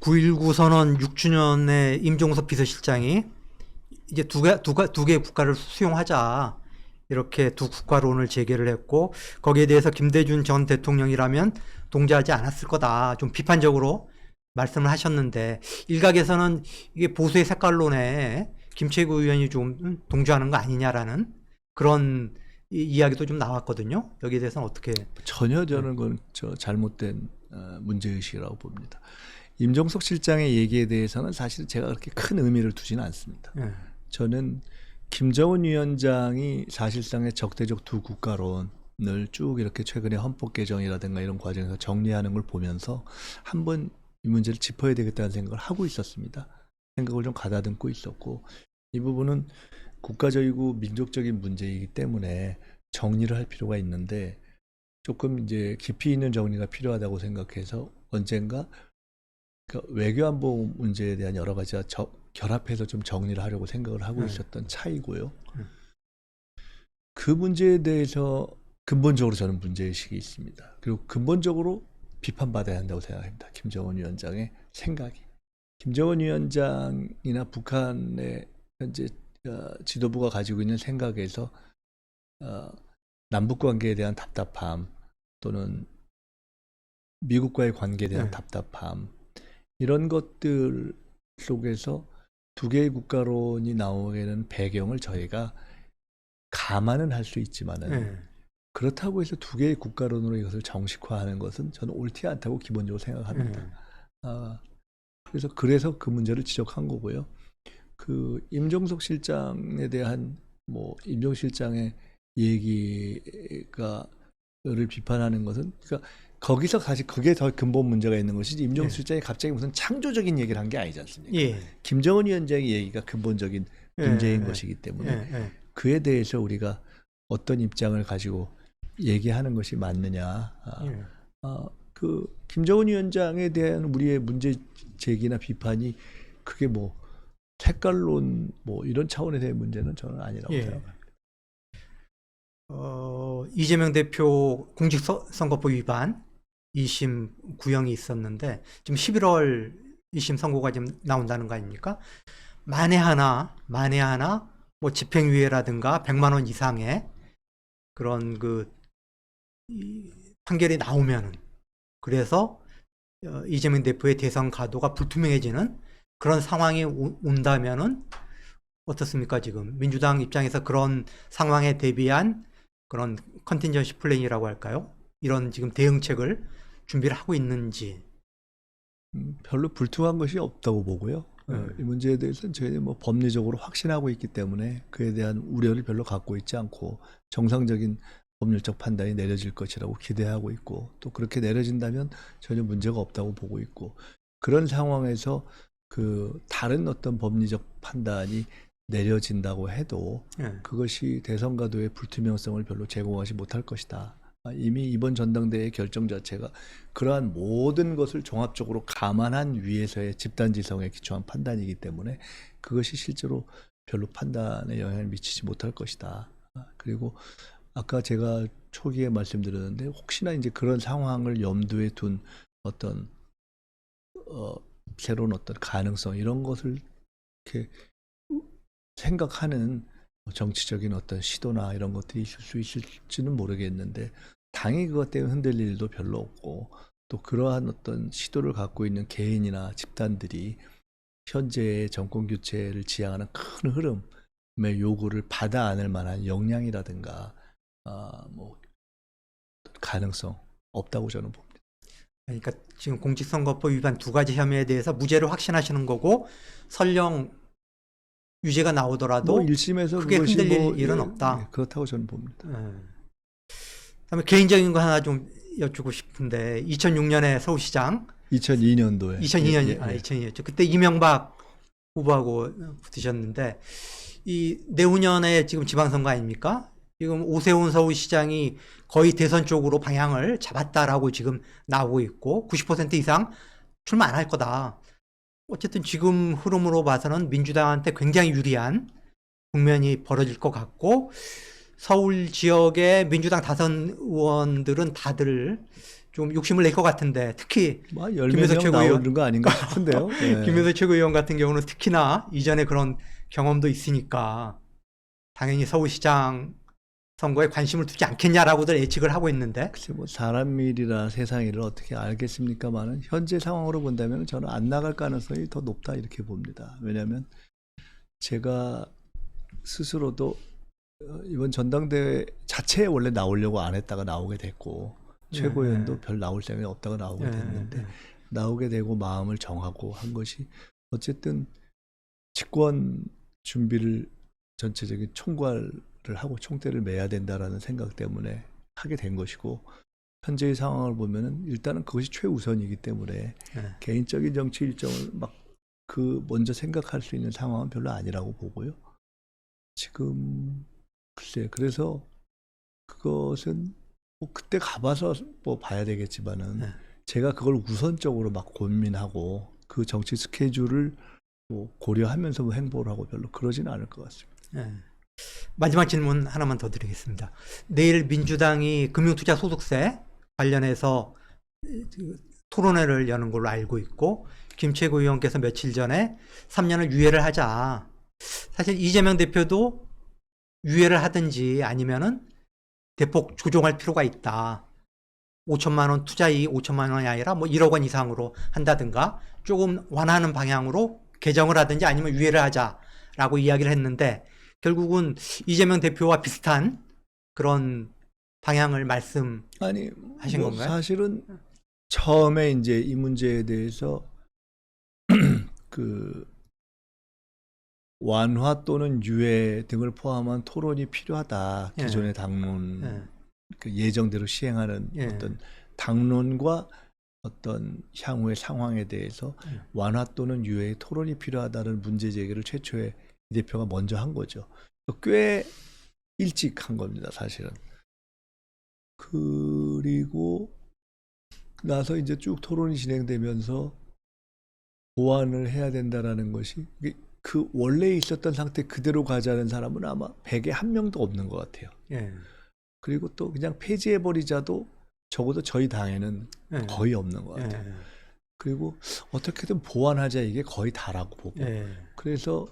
9.19 선언 6주년에 임종석 비서실장이 이제 두 개의 국가를 수용하자. 이렇게 두 국가론을 제기를 했고, 거기에 대해서 김대중 전 대통령이라면 동조하지 않았을 거다. 좀 비판적으로 말씀을 하셨는데, 일각에서는 이게 보수의 색깔론에 김채구 의원이 좀 동조하는 거 아니냐라는 그런 이야기도 좀 나왔거든요. 여기에 대해서는 어떻게? 전혀 저는 그건 잘못된 문제의식이라고 봅니다. 임종석 실장의 얘기에 대해서는 사실 제가 그렇게 큰 의미를 두지는 않습니다. 저는 김정은 위원장이 사실상의 적대적 두 국가론을 쭉 이렇게 최근에 헌법 개정이라든가 이런 과정에서 정리하는 걸 보면서 한번 이 문제를 짚어야 되겠다는 생각을 하고 있었습니다. 생각을 좀 가다듬고 있었고, 이 부분은 국가적이고 민족적인 문제이기 때문에 정리를 할 필요가 있는데, 조금 이제 깊이 있는 정리가 필요하다고 생각해서 언젠가 외교안보 문제에 대한 여러 가지가 결합해서 좀 정리를 하려고 생각을 하고 있었던 차이고요. 그 문제에 대해서 근본적으로 저는 문제의식이 있습니다. 그리고 근본적으로 비판받아야 한다고 생각합니다. 김정은 위원장의 생각이. 김정은 위원장이나 북한의 현재 지도부가 가지고 있는 생각에서 남북관계에 대한 답답함, 또는 미국과의 관계에 대한 답답함, 이런 것들 속에서 두 개의 국가론이 나오게 되는 배경을 저희가 감안은 할 수 있지만은, 그렇다고 해서 두 개의 국가론으로 이것을 정식화하는 것은 저는 옳지 않다고 기본적으로 생각합니다. 그래서 그 문제를 지적한 거고요. 그 임종석 실장에 대한 임종 실장의 얘기가를 비판하는 것은, 그러니까 거기서 사실 그게 더 근본 문제가 있는 것이지, 임종석 실장이 갑자기 무슨 창조적인 얘기를 한 게 아니지 않습니까? 김정은 위원장의 얘기가 근본적인 문제인 것이기 때문에 그에 대해서 우리가 어떤 입장을 가지고 얘기하는 것이 맞느냐. 그 김정은 위원장에 대한 우리의 문제 제기나 비판이 그게 색깔론 이런 차원에서의 문제는 저는 아니라고 생각합니다. 이재명 대표 공직선거법 위반 2심 구형이 있었는데 지금 11월 2심 선고가 지금 나온다는 거 아닙니까? 만에 하나 집행유예라든가 100만 원 이상의 그런 판결이 나오면은, 그래서 이재명 대표의 대선 가도가 불투명해지는 그런 상황이 온다면은 어떻습니까? 지금 민주당 입장에서 그런 상황에 대비한 그런 컨틴전시 플랜이라고 할까요? 이런 지금 대응책을 준비를 하고 있는지. 별로 불투명한 것이 없다고 보고요. 이 문제에 대해서는 저희는 법리적으로 확신하고 있기 때문에 그에 대한 우려를 별로 갖고 있지 않고, 정상적인 법률적 판단이 내려질 것이라고 기대하고 있고, 또 그렇게 내려진다면 전혀 문제가 없다고 보고 있고, 그런 상황에서 다른 어떤 법리적 판단이 내려진다고 해도 그것이 대선 가도의 불투명성을 별로 제공하지 못할 것이다. 이미 이번 전당대회 결정 자체가 그러한 모든 것을 종합적으로 감안한 위에서의 집단지성에 기초한 판단이기 때문에 그것이 실제로 별로 판단에 영향을 미치지 못할 것이다. 그리고 아까 제가 초기에 말씀드렸는데, 혹시나 이제 그런 상황을 염두에 둔 어떤 새로운 어떤 가능성, 이런 것을 이렇게 생각하는 정치적인 어떤 시도나 이런 것들이 있을 수 있을지는 모르겠는데, 당연히 그것 때문에 흔들릴 일도 별로 없고, 또 그러한 어떤 시도를 갖고 있는 개인이나 집단들이 현재의 정권 교체를 지향하는 큰 흐름의 요구를 받아 안을 만한 역량이라든가 가능성 없다고 저는 봅니다. 그러니까 지금 공직선거법 위반 두 가지 혐의에 대해서 무죄를 확신하시는 거고, 설령 유죄가 나오더라도 1심에서 크게 그것이 흔들릴 일은 없다. 그렇다고 저는 봅니다. 그다음에 개인적인 거 하나 좀 여쭙고 싶은데, 2006년에 서울시장 2002년도에 2002년이었죠. 그때 이명박 후보하고 붙으셨는데, 이 내후년에 지금 지방선거 아닙니까? 지금 오세훈 서울시장이 거의 대선 쪽으로 방향을 잡았다라고 지금 나오고 있고, 90% 이상 출마 안 할 거다. 어쨌든 지금 흐름으로 봐서는 민주당한테 굉장히 유리한 국면이 벌어질 것 같고, 서울 지역의 민주당 다선 의원들은 다들 좀 욕심을 낼 것 같은데 특히 뭐 김효석 10명 최고위원, 나오는 거 아닌가 싶은데요. 네. 김효석 최고위원 같은 경우는 특히나 이전에 그런 경험도 있으니까 당연히 서울시장 선거에 관심을 두지 않겠냐라고들 예측을 하고 있는데. 글쎄 뭐 사람 일이라 세상 일을 어떻게 알겠습니까만은 현재 상황으로 본다면 저는 안 나갈 가능성이 더 높다 이렇게 봅니다. 왜냐하면 제가 스스로도 이번 전당대회 자체에 원래 나오려고 안 했다가 나오게 됐고 최고위원도 별 나올 생각이 없다가 나오게 됐는데 나오게 되고 마음을 정하고 한 것이 어쨌든 집권 준비를 전체적인 총괄을 하고 총대를 매야 된다라는 생각 때문에 하게 된 것이고 현재의 상황을 보면은 일단은 그것이 최우선이기 때문에 개인적인 정치 일정을 막 그 먼저 생각할 수 있는 상황은 별로 아니라고 보고요. 지금 글쎄 그래서 그것은 뭐 그때 가봐서 뭐 봐야 되겠지만은 제가 그걸 우선적으로 막 고민하고 그 정치 스케줄을 뭐 고려하면서 뭐 행보를 하고 별로 그러지는 않을 것 같습니다. 마지막 질문 하나만 더 드리겠습니다. 내일 민주당이 금융투자소득세 관련해서 토론회를 여는 걸로 알고 있고 김 최고위원께서 며칠 전에 3년을 유예를 하자. 사실 이재명 대표도 유예를 하든지 아니면은 대폭 조정할 필요가 있다. 5천만 원 투자이익 5천만 원이 아니라 뭐 1억 원 이상으로 한다든가 조금 완화하는 방향으로 개정을 하든지 아니면 유예를 하자라고 이야기를 했는데 결국은 이재명 대표와 비슷한 그런 방향을 말씀하신 뭐 건가요? 사실은 처음에 이제 이 문제에 대해서 그 완화 또는 유예 등을 포함한 토론이 필요하다. 기존의 당론 그 예정대로 시행하는 어떤 당론과 어떤 향후의 상황에 대해서 완화 또는 유예의 토론이 필요하다는 문제 제기를 최초에 이 대표가 먼저 한 거죠. 꽤 일찍 한 겁니다, 사실은. 그리고 나서 이제 쭉 토론이 진행되면서 보완을 해야 된다라는 것이 그 원래 있었던 상태 그대로 가자는 사람은 아마 100에 한 명도 없는 것 같아요. 그리고 또 그냥 폐지해버리자도 적어도 저희 당에는 거의 없는 것 같아요. 그리고 어떻게든 보완하자 이게 거의 다라고 보고 그래서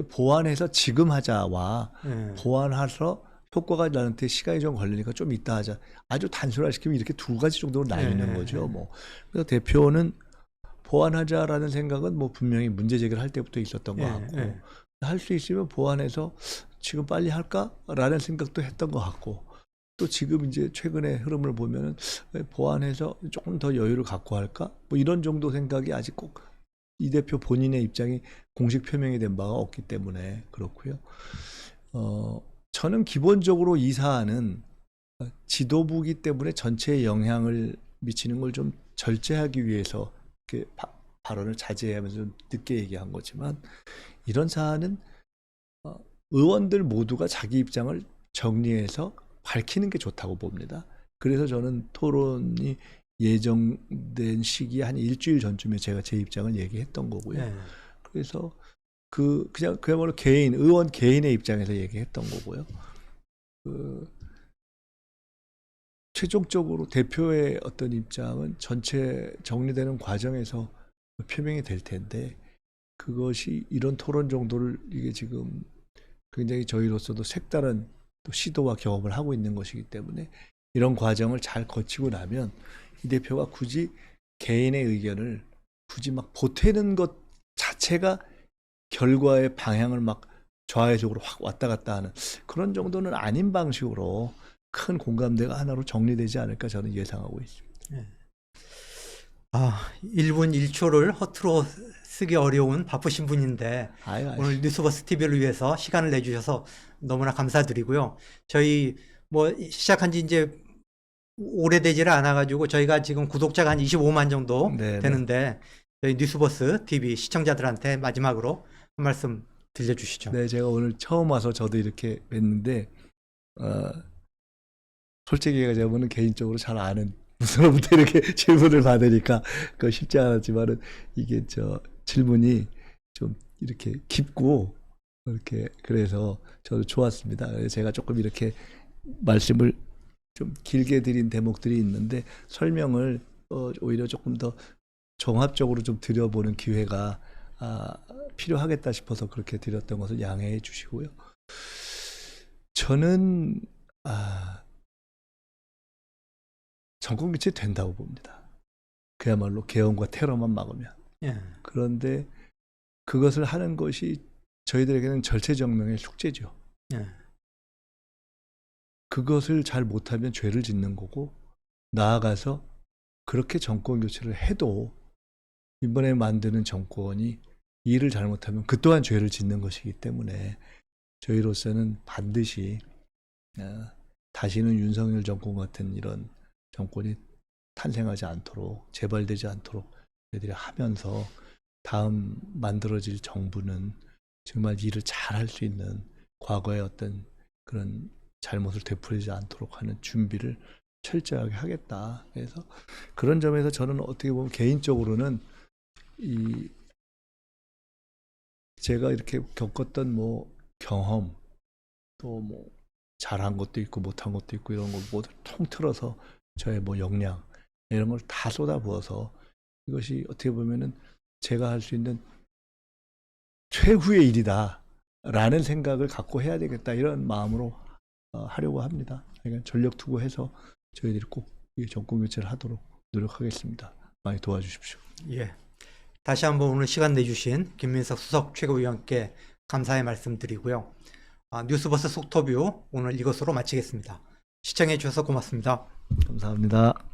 보완해서 지금 하자와 보완해서 효과가 나한테 시간이 좀 걸리니까 좀 이따 하자. 아주 단순화시키면 이렇게 두 가지 정도로 나뉘는 거죠. 뭐 그래서 대표는 보완하자라는 생각은 뭐 분명히 문제 제기를 할 때부터 있었던 것 같고 할 수 있으면 보완해서 지금 빨리 할까라는 생각도 했던 것 같고 또 지금 이제 최근의 흐름을 보면은 보완해서 조금 더 여유를 갖고 할까 뭐 이런 정도 생각이 아직 꼭 이 대표 본인의 입장이 공식 표명이 된 바가 없기 때문에 그렇고요. 저는 기본적으로 이 사안은 지도부기 때문에 전체에 영향을 미치는 걸 좀 절제하기 위해서 이렇게 발언을 자제하면서 좀 늦게 얘기한 거지만 이런 사안은 의원들 모두가 자기 입장을 정리해서 밝히는 게 좋다고 봅니다. 그래서 저는 토론이 예정된 시기 한 일주일 전쯤에 제가 제 입장을 얘기했던 거고요. 그래서 그냥 그야말로 의원 개인의 입장에서 얘기했던 거고요. 최종적으로 대표의 어떤 입장은 전체 정리되는 과정에서 표명이 될 텐데 그것이 이런 토론 정도를 이게 지금 굉장히 저희로서도 색다른 또 시도와 경험을 하고 있는 것이기 때문에 이런 과정을 잘 거치고 나면 이 대표가 굳이 개인의 의견을 굳이 막 보태는 것 자체가 결과의 방향을 막 좌회적으로 확 왔다 갔다 하는 그런 정도는 아닌 방식으로 큰 공감대가 하나로 정리되지 않을까 저는 예상하고 있습니다. 1분 1초를 허투루 쓰기 어려운 바쁘신 분인데 오늘 뉴스버스 TV를 위해서 시간을 내주셔서 너무나 감사드리고요. 저희 뭐 시작한 지 이제 오래되지를 않아가지고 저희가 지금 구독자가 한 25만 정도 되는데 저희 뉴스버스 TV 시청자들한테 마지막으로 한 말씀 들려주시죠. 네, 제가 오늘 처음 와서 저도 이렇게 뵀는데 솔직히 얘기하자면 개인적으로 잘 아는 분으로부터 이렇게 질문을 받으니까 그거 쉽지 않았지만은 이게 질문이 좀 이렇게 깊고 이렇게 그래서 저도 좋았습니다. 그래서 제가 조금 이렇게 말씀을 좀 길게 드린 대목들이 있는데 설명을 오히려 조금 더 종합적으로 좀 드려보는 기회가 필요하겠다 싶어서 그렇게 드렸던 것을 양해해 주시고요. 저는 정권 교체 된다고 봅니다. 그야말로 계엄과 테러만 막으면. 예. 그런데 그것을 하는 것이 저희들에게는 절체절명의 숙제죠. 예. 그것을 잘 못하면 죄를 짓는 거고, 나아가서 그렇게 정권 교체를 해도 이번에 만드는 정권이 일을 잘못하면 그 또한 죄를 짓는 것이기 때문에 저희로서는 반드시 다시는 윤석열 정권 같은 이런 정권이 탄생하지 않도록, 재발되지 않도록 저희들이 하면서 다음 만들어질 정부는 정말 일을 잘 할 수 있는, 과거의 어떤 그런 잘못을 되풀이지 않도록 하는 준비를 철저하게 하겠다. 그래서 그런 점에서 저는 어떻게 보면 개인적으로는 제가 이렇게 겪었던 뭐 경험, 또 뭐 잘한 것도 있고 못한 것도 있고 이런 걸 모두 통틀어서 저의 뭐 역량 이런 걸 다 쏟아부어서 이것이 어떻게 보면은 제가 할 수 있는 최후의 일이다라는 생각을 갖고 해야 되겠다, 이런 마음으로 하려고 합니다. 그러니까 전력 투구해서 저희들이 꼭 이 정권 교체를 하도록 노력하겠습니다. 많이 도와주십시오. 예. 다시 한번 오늘 시간 내주신 김민석 수석 최고위원께 감사의 말씀드리고요. 뉴스버스 속터뷰 오늘 이것으로 마치겠습니다. 시청해 주셔서 고맙습니다. 감사합니다.